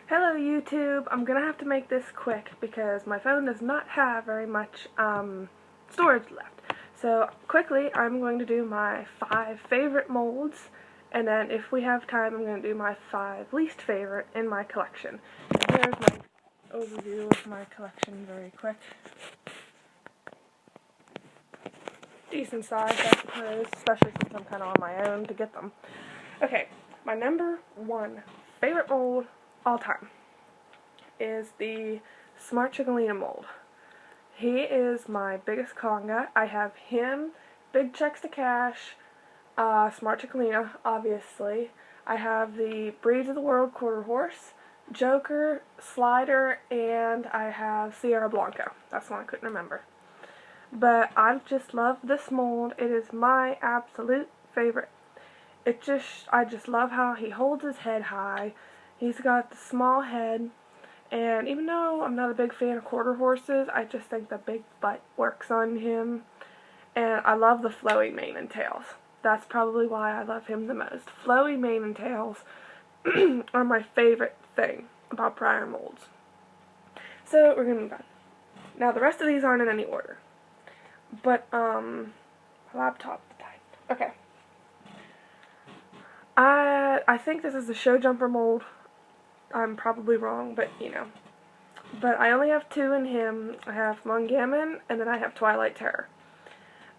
Hello YouTube! I'm gonna have to make this quick because my phone does not have very much storage left. So quickly, I'm going to do my 5 favorite molds, and then if we have time, I'm going to do my 5 least favorite in my collection. And here's my overview of my collection very quick. Decent size, I suppose, especially since I'm kind of on my own to get them. Okay, my number 1 favorite mold all time is the Smart Chickalina mold. He is my biggest conga. I have him, Big Checks to Cash, Smart Chickalina, obviously. I have the Breeds of the World Quarter Horse, Joker, Slider, and I have Sierra Blanco. That's one I couldn't remember. But I just love this mold. It is my absolute favorite. I just love how he holds his head high. He's got the small head. And even though I'm not a big fan of quarter horses, I just think the big butt works on him. And I love the flowy mane and tails. That's probably why I love him the most. Flowy mane and tails are my favorite thing about Breyer Molds. So we're going to move on. Now the rest of these aren't in any order. But, my laptop died. Okay. I think this is the Show Jumper mold. I'm probably wrong, but you know. But I only have 2 in him. I have Mongammon, and then I have Twilight Terror.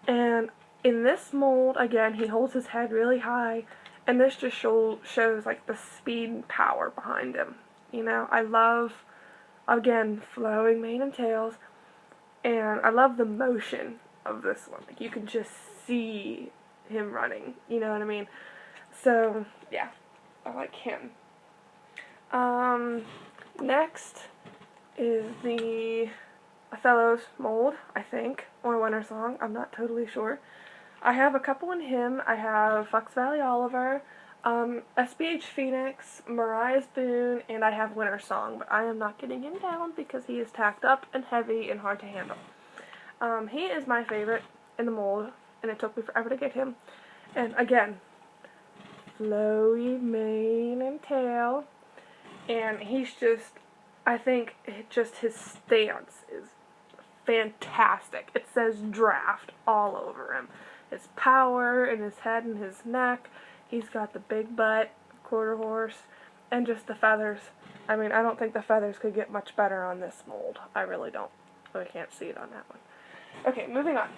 And in this mold, again, he holds his head really high, and this just shows like the speed and power behind him. You know, I love, again, flowing mane and tails, and I love the motion of this one. Like, you can just see him running, you know what I mean? So, yeah, I like him. Next is the Othello's mold, I think, or Winter Song, I'm not totally sure. I have a couple in him. I have Fox Valley Oliver, SBH Phoenix, Mariah's Boone, and I have Winter Song, but I am not getting him down because he is tacked up and heavy and hard to handle. He is my favorite in the mold, and it took me forever to get him. And again, flowy mane and tail. And he's just, I think, his stance is fantastic. It says draft all over him. His power in his head and his neck. He's got the big butt, quarter horse, and just the feathers. I mean, I don't think the feathers could get much better on this mold. I really don't. I can't see it on that one. Okay, moving on.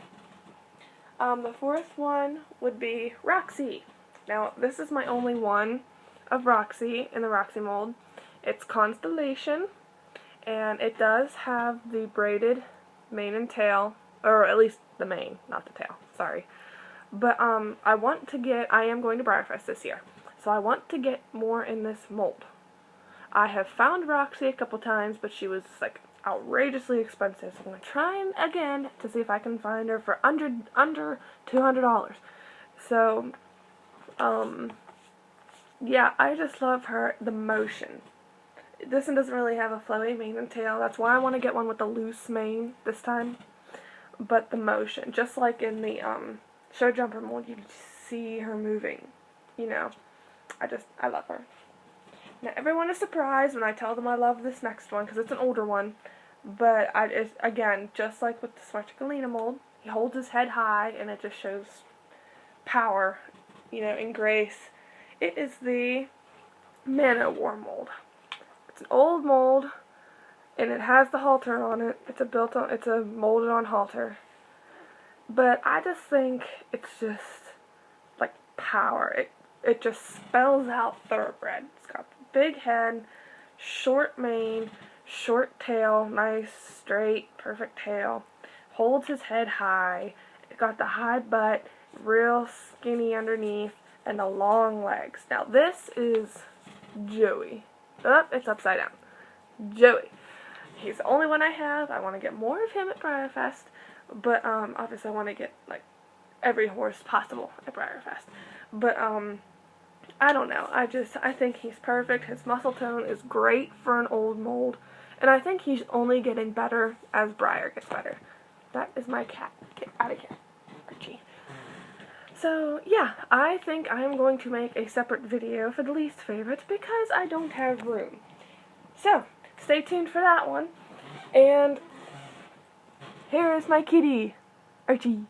The 4th one would be Roxy. Now, this is my only one of Roxy in the Roxy mold. It's Constellation, and it does have the braided mane and tail, or at least the mane, not the tail, sorry. But I am going to Breyerfest this year, so I want to get more in this mold. I have found Roxy a couple times, but she was like outrageously expensive, so I'm going to try again to see if I can find her for under $200. So, yeah, I just love her, the motion. This one doesn't really have a flowy mane and tail. That's why I want to get one with the loose mane this time. But the motion, just like in the Show Jumper mold, you see her moving. You know, I love her. Now everyone is surprised when I tell them I love this next one because it's an older one. But again, just like with the Smart Chickalina mold, he holds his head high and it just shows power, you know, and grace. It is the Man-O-War mold. It's an old mold, and it has the halter on it. It's a molded on halter. But I just think it's just like power. It just spells out thoroughbred. It's got the big head, short mane, short tail, nice, straight, perfect tail. Holds his head high. It got the high butt, real skinny underneath, and the long legs. Now this is Joey. Oh, it's upside down. Joey. He's the only one I have. I want to get more of him at Breyerfest, but obviously I want to get like every horse possible at Breyerfest. But I don't know. I think he's perfect. His muscle tone is great for an old mold, and I think he's only getting better as Breyer gets better. That is my cat. Get out of here, Archie. So, yeah, I think I am going to make a separate video for the least favorites because I don't have room. So, stay tuned for that one. And here is my kitty, Archie.